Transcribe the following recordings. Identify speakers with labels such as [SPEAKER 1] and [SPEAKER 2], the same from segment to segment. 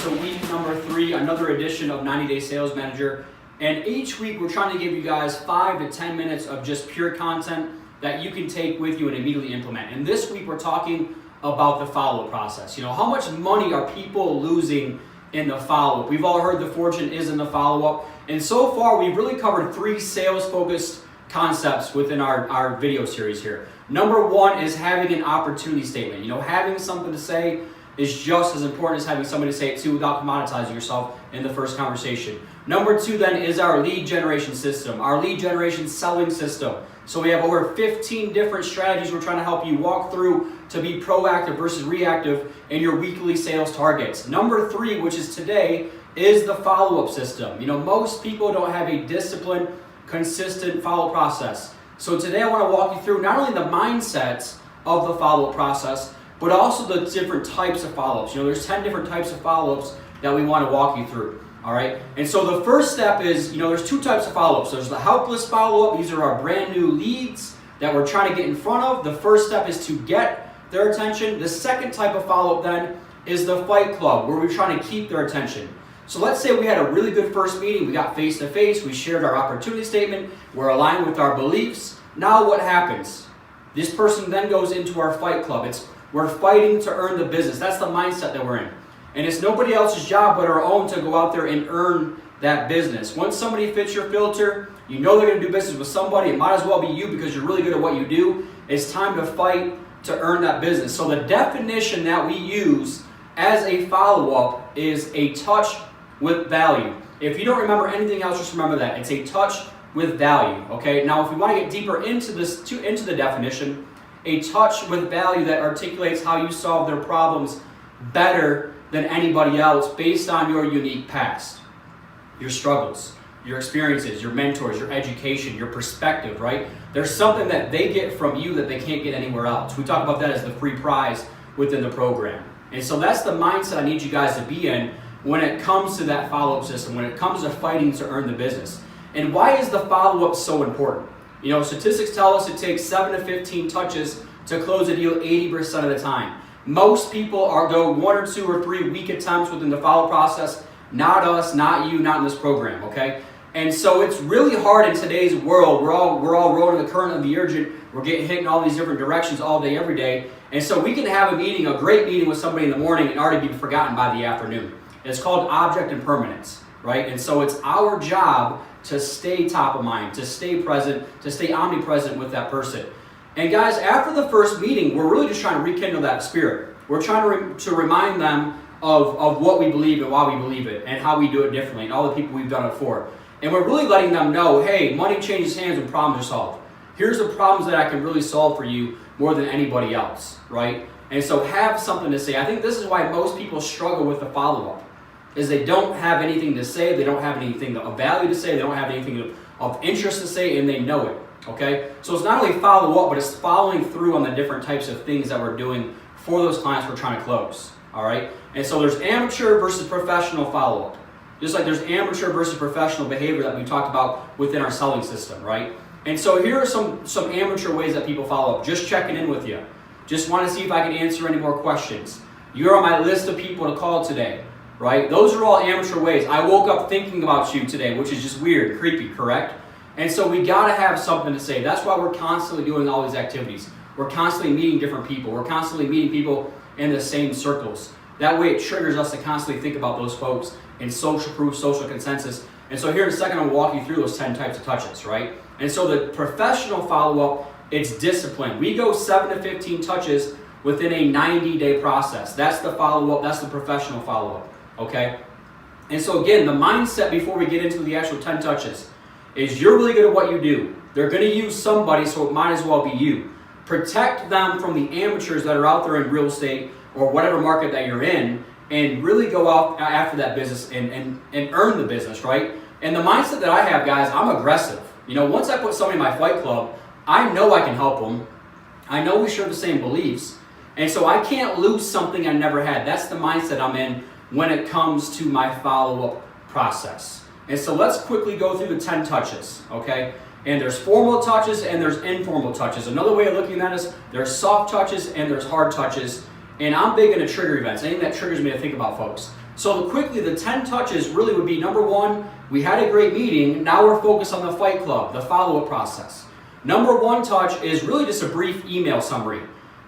[SPEAKER 1] to week number 3, another edition of 90 Day Sales Manager. And each week we're trying to give you guys 5 to 10 minutes of just pure content that you can take with you and immediately implement. And this week we're talking about the follow-up process. You know, how much money are people losing in the follow-up? We've all heard the fortune is in the follow-up. And so far we've really covered 3 sales-focused concepts within our video series here. Number 1 is having an opportunity statement. You know, having something to say is just as important as having somebody to say it to without commoditizing yourself in the first conversation. Number 2 then is our lead generation system, our lead generation selling system. So we have over 15 different strategies we're trying to help you walk through to be proactive versus reactive in your weekly sales targets. Number 3, which is today, is the follow-up system. You know, most people don't have a disciplined, consistent follow process. So today I want to walk you through not only the mindsets of the follow-up process, but also the different types of follow-ups. You know, there's 10 different types of follow-ups that we want to walk you through. All right. And so the first step is, you know, there's 2 types of follow-ups. There's the helpless follow-up. These are our brand new leads that we're trying to get in front of. The first step is to get their attention. The second type of follow-up then is the fight club, where we're trying to keep their attention. So let's say we had a really good first meeting. We got face-to-face. We shared our opportunity statement. We're aligned with our beliefs. Now what happens? This person then goes into our fight club. We're fighting to earn the business. That's the mindset that we're in. And it's nobody else's job but our own to go out there and earn that business. Once somebody fits your filter, you know they're going to do business with somebody. It might as well be you because you're really good at what you do. It's time to fight to earn that business. So the definition that we use as a follow-up is a touch with value. If you don't remember anything else, just remember that. It's a touch with value. Okay. Now, if we want to get deeper into the definition, a touch with value that articulates how you solve their problems better than anybody else based on your unique past, your struggles, your experiences, your mentors, your education, your perspective, right? There's something that they get from you that they can't get anywhere else. We talk about that as the free prize within the program. And so that's the mindset I need you guys to be in when it comes to that follow-up system, when it comes to fighting to earn the business. And why is the follow-up so important? You know, statistics tell us it takes 7 to 15 touches to close a deal 80% of the time. Most people go 1 or 2 or 3 weak attempts within the follow process. Not us, not you, not in this program, okay? And so it's really hard in today's world. We're all rowing the current of the urgent. We're getting hit in all these different directions all day, every day. And so we can have a great meeting with somebody in the morning and already be forgotten by the afternoon. It's called object impermanence, right? And so it's our job to stay top of mind, to stay present, to stay omnipresent with that person. And guys, after the first meeting, we're really just trying to rekindle that spirit. We're trying to remind them of what we believe and why we believe it and how we do it differently and all the people we've done it for. And we're really letting them know, hey, money changes hands when problems are solved. Here's the problems that I can really solve for you more than anybody else, right? And so have something to say. I think this is why most people struggle with the follow-up, is they don't have anything to say, they don't have anything of value to say, they don't have anything of interest to say, and they know it. Okay, so it's not only follow up, but it's following through on the different types of things that we're doing for those clients we're trying to close. All right, and so there's amateur versus professional follow up, just like there's amateur versus professional behavior that we talked about within our selling system, right? And so here are some amateur ways that people follow up. Just checking in with you. Just want to see if I can answer any more questions. You're on my list of people to call today, right? Those are all amateur ways. I woke up thinking about you today, which is just weird, creepy, correct? And so we got to have something to say. That's why we're constantly doing all these activities. We're constantly meeting different people. We're constantly meeting people in the same circles. That way it triggers us to constantly think about those folks in social proof, social consensus. And so here in a second, I'll walk you through those 10 types of touches, right? And so the professional follow-up, it's discipline. We go 7 to 15 touches within a 90-day process. That's the follow-up. That's the professional follow-up, okay? And so again, the mindset before we get into the actual 10 touches is you're really good at what you do. They're going to use somebody, so it might as well be you. Protect them from the amateurs that are out there in real estate or whatever market that you're in, and really go out after that business and earn the business, right? And the mindset that I have, guys, I'm aggressive. You know, once I put somebody in my fight club, I know I can help them. I know we share the same beliefs. And so I can't lose something I never had. That's the mindset I'm in when it comes to my follow-up process. And so let's quickly go through the 10 touches, okay? And there's formal touches and there's informal touches. Another way of looking at it is there's soft touches and there's hard touches. And I'm big into trigger events, anything that triggers me to think about folks. So quickly, the 10 touches really would be, number one, we had a great meeting. Now we're focused on the Fight Club, the follow-up process. Number one touch is really just a brief email summary.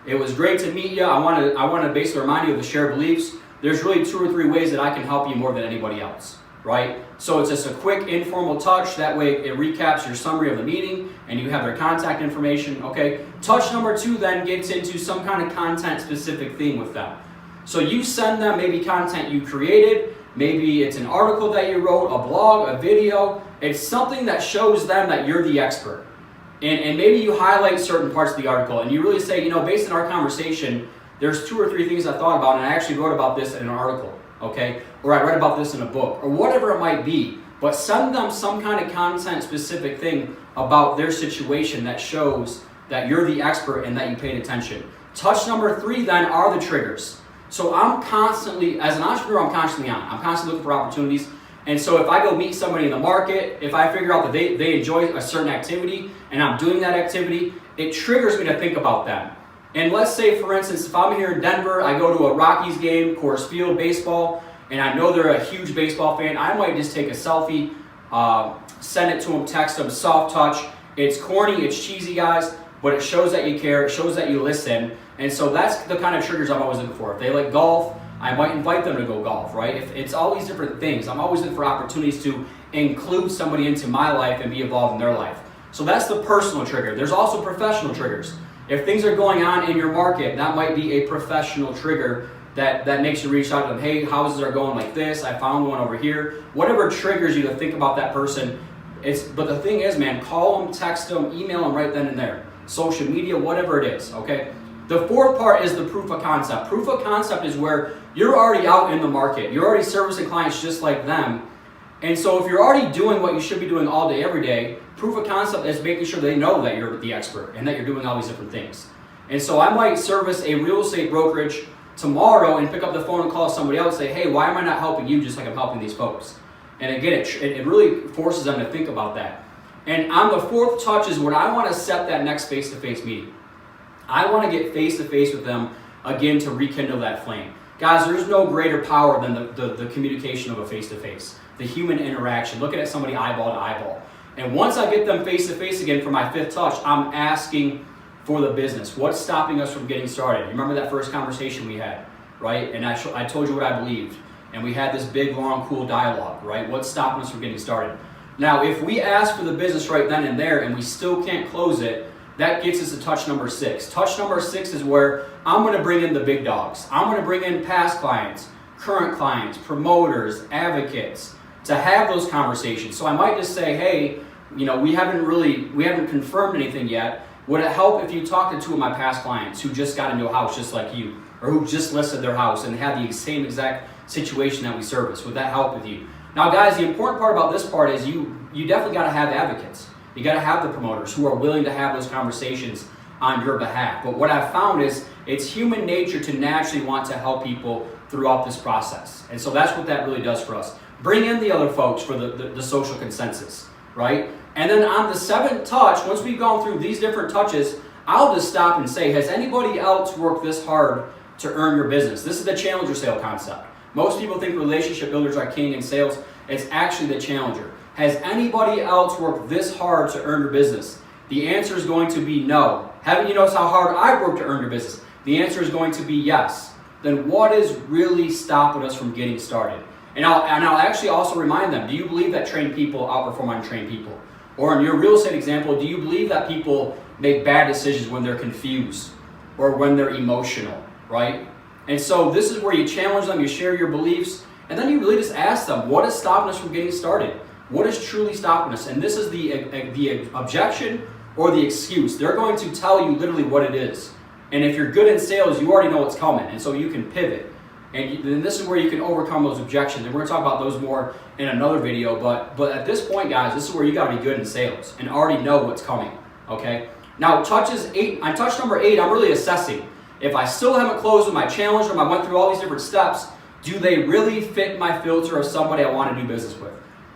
[SPEAKER 1] It was great to meet you. I want to basically remind you of the shared beliefs. There's really 2 or 3 ways that I can help you more than anybody else, right? So it's just a quick informal touch. That way it recaps your summary of the meeting and you have their contact information, okay? Touch number 2 then gets into some kind of content specific thing with them. So you send them maybe content you created, maybe it's an article that you wrote, a blog, a video. It's something that shows them that you're the expert. And maybe you highlight certain parts of the article and you really say, you know, based on our conversation, there's 2 or 3 things I thought about and I actually wrote about this in an article, okay? Or I read about this in a book, or whatever it might be. But send them some kind of content specific thing about their situation that shows that you're the expert and that you paid attention. Touch number 3 then are the triggers. So I'm constantly, as an entrepreneur, I'm constantly on. I'm constantly looking for opportunities. And so if I go meet somebody in the market, if I figure out that they enjoy a certain activity and I'm doing that activity, it triggers me to think about them. And let's say, for instance, if I'm here in Denver, I go to a Rockies game, Coors Field, baseball, and I know they're a huge baseball fan, I might just take a selfie, send it to them, text them, soft touch. It's corny, it's cheesy, guys, but it shows that you care, it shows that you listen. And so that's the kind of triggers I'm always looking for. If they like golf, I might invite them to go golf, right? If it's all these different things. I'm always looking for opportunities to include somebody into my life and be involved in their life. So that's the personal trigger. There's also professional triggers. If things are going on in your market, that might be a professional trigger that makes you reach out to them. Hey, houses are going like this. I found one over here. Whatever triggers you to think about that person. But the thing is, man, call them, text them, email them right then and there. Social media, whatever it is, okay? The 4th part is the proof of concept. Proof of concept is where you're already out in the market. You're already servicing clients just like them. And so if you're already doing what you should be doing all day, every day, proof of concept is making sure they know that you're the expert and that you're doing all these different things. And so I might service a real estate brokerage tomorrow and pick up the phone and call somebody else and say, hey, why am I not helping you just like I'm helping these folks? And again, it really forces them to think about that. And on the 4th touch is when I want to set that next face-to-face meeting. I want to get face-to-face with them again to rekindle that flame. Guys, there's no greater power than the communication of a face-to-face, the human interaction, looking at somebody eyeball to eyeball. And once I get them face-to-face again for my 5th touch, I'm asking for the business. What's stopping us from getting started? Remember that first conversation we had, right? And I told you what I believed. And we had this big, long, cool dialogue, right? What's stopping us from getting started? Now, if we ask for the business right then and there and we still can't close it, that gets us to touch number 6. Touch number 6 is where I'm going to bring in the big dogs. I'm going to bring in past clients, current clients, promoters, advocates, to have those conversations. So I might just say, hey, you know, we haven't confirmed anything yet. Would it help if you talked to 2 of my past clients who just got into a house just like you, or who just listed their house and had the same exact situation that we service? Would that help with you? Now, guys, the important part about this part is you definitely got to have advocates. You got to have the promoters who are willing to have those conversations on your behalf. But what I've found is it's human nature to naturally want to help people throughout this process. And so that's what that really does for us. Bring in the other folks for the social consensus, right? And then on the 7th touch, once we've gone through these different touches, I'll just stop and say, has anybody else worked this hard to earn your business? This is the challenger sale concept. Most people think relationship builders are king in sales. It's actually the challenger. Has anybody else worked this hard to earn your business? The answer is going to be no. Haven't you noticed how hard I've worked to earn your business? The answer is going to be yes. Then what is really stopping us from getting started? And I'll actually also remind them, do you believe that trained people outperform untrained people? Or in your real estate example, do you believe that people make bad decisions when they're confused or when they're emotional, right? And so this is where you challenge them, you share your beliefs, and then you really just ask them, what is stopping us from getting started? What is truly stopping us? And this is the objection or the excuse. They're going to tell you literally what it is. And if you're good in sales, you already know what's coming, and so you can pivot. And then this is where you can overcome those objections. And we're going to talk about those more in another video. But at this point, guys, this is where you got to be good in sales and already know what's coming. Okay? Now, on touch number 8, I'm really assessing. If I still haven't closed with my challenge or I went through all these different steps, do they really fit my filter of somebody I want to do business with?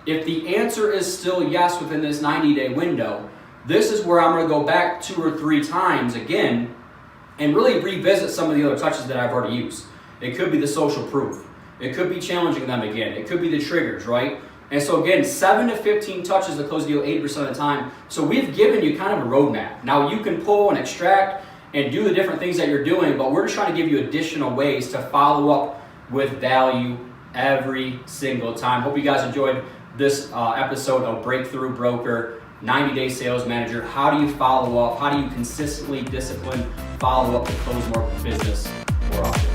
[SPEAKER 1] If the answer is still yes within this 90-day window, this is where I'm going to go back 2 or 3 times again and really revisit some of the other touches that I've already used. It could be the social proof. It could be challenging them again. It could be the triggers, right? And so again, 7 to 15 touches to close the deal 80% of the time. So we've given you kind of a roadmap. Now you can pull and extract and do the different things that you're doing, but we're just trying to give you additional ways to follow up with value every single time. Hope you guys enjoyed this episode of Breakthrough Broker 90-Day Sales Manager. How do you follow up? How do you consistently discipline follow up to close more business more often?